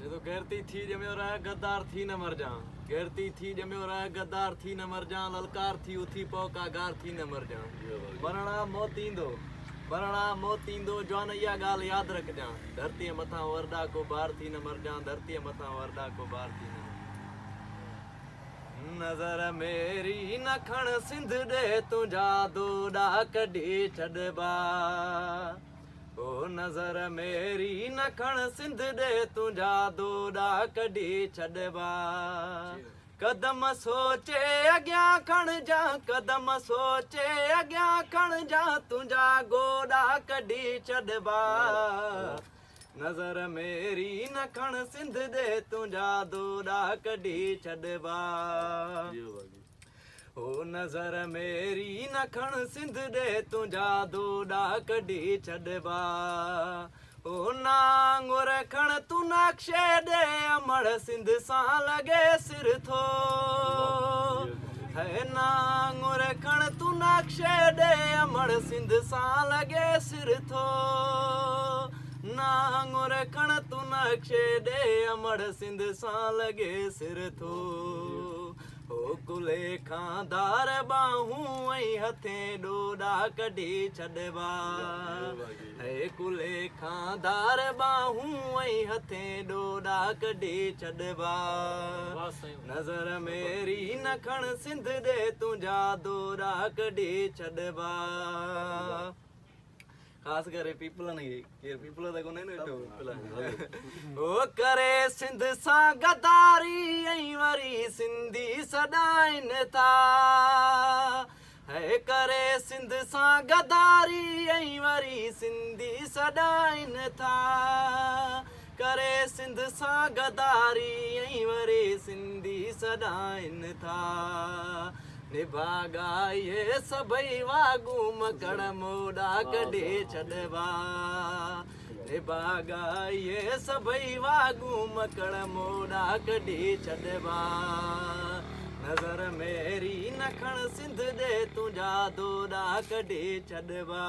ये तो गैरती थी जम्यो रहा गद्दार थी न मर जा। गैरती थी जम्यो रहा गद्दार थी न मर जा। ललकार थी उथी पौका गार थी न मर जा। मरणा मोतींदो जवान इहा ॻाल्हि यादि रखजां। धरतीअ मथां वरदा को बार थी न मर जा। धरतीअ मथां वरदा को बार थी न नज़र मेरी न खण सिंध ॾे तुंहिंजा दोॾा कढी छॾबा। ओ नज़र मेरी न खण सिंध ॾे तुंहिंजा दोॾा कढी छॾबा। कदम सोचे अॻियां खणजां। कदम सोचे अॻियां खणजां। तुंहिंजा गोॾा कढी छॾबा। नज़र मेरी न खण सिंध ॾे तुंहिंजा दोॾा कढी छॾबा। ओ नज़र मेरी न खण सिंध ॾे तुंहिंजा दोॾा कढी छॾबा। ओ नांगुर खण तूं नक्शे ॾे अमड़ सिंध सां लॻे सिर थो। है नांगुर खण तूं नक्शे ॾे अमड़ सिंध सां लॻे सिर थो। नांगुर खण तूं नक्शे ॾे अमड़ सिंध सां लॻे सिर थो। ओ कुले खां धार बाहूं ऐं हथें ॾोॾा कढी छॾबा। हे कुले खां धार बाहूं ऐं हथें ॾोॾा कढी छॾबा। नज़र मेरी न खण सिंध ॾे तुंहिंजा दोॾा कढी छॾबा। खास करे पीपलनि खे पीपल त कोन्हे न वेठो। ओ करे सिंध सां गद्दारी ऐं वरी सिंधी सॾाइनि था। है करे सिंध सां गद्दारी ऐं वरी सिंधी सॾाइनि था। करे सिंध सां गद्दारी ऐं वरी सिंधी सॾाइनि था। निभागा ये सभई वागू मकड़ मोॾा कढी छॾबा। निभागा ये सभई वागू मकड़ मोॾा कढी छॾबा। नज़र मेरी न खण सिंध ॾे तुंहिंजा दोॾा कढी छॾबा।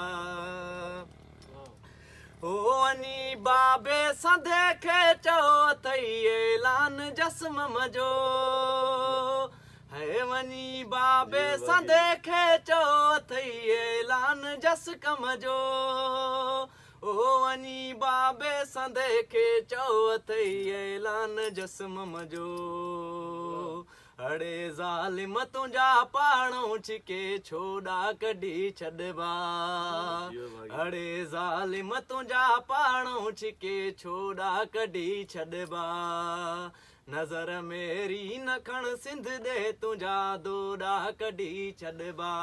ओ वञी बाबे संधे खे चओ अथई ऐलान जस्म जो। है वञी बाबे संधे खे चओ अथई ऐलान जस कम जो। ओ वञी बाबे संधे खे चओ अथई ऐलान जस्म जो। अड़े ज़ालिम तुंहिंजा पाणो छिके छोॾा कढी छॾबा। अड़े ज़ालिम तुंहिंजा पाणो छिके छोॾा कढी छॾबा। नज़र मेरी न खण सिंध ॾे तुंहिंजा दोॾा कढी छॾबा।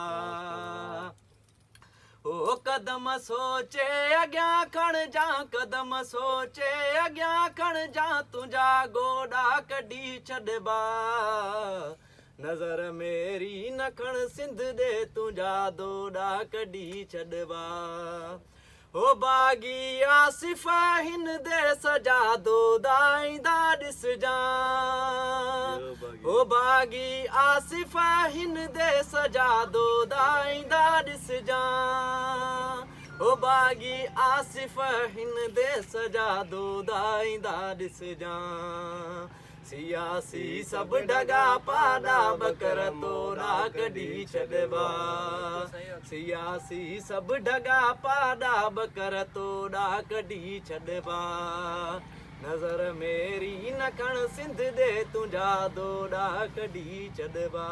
ओ कदम सोचे अॻियां खणजां। कदम सोचे अॻियां खणजां। तुंहिंजा गोॾा कढी छॾबा। नज़र मेरी न खण सिंध ॾे तुंहिंजा दोॾा कढी छॾबा। ओ बाग़ी आसिफ़ हिन दे सजा दोॾा ईंदा ॾिसजां। ओ बाग़ी आसिफ़ हिन दे सजा दोॾा ईंदा ॾिसजां। ओ बाग़ी आसिफ़ हिन दे सजा दोॾा ईंदा ॾिसजां। सियासी सभु ढगा पाॾा बकर तोॾा कढी छॾबा। सियासी सभु ढगा पाॾा बकर तोॾा कढी छॾबा। नज़र मेरी न खण सिंध ॾे तुंहिंजा दोॾा कढी छॾबा।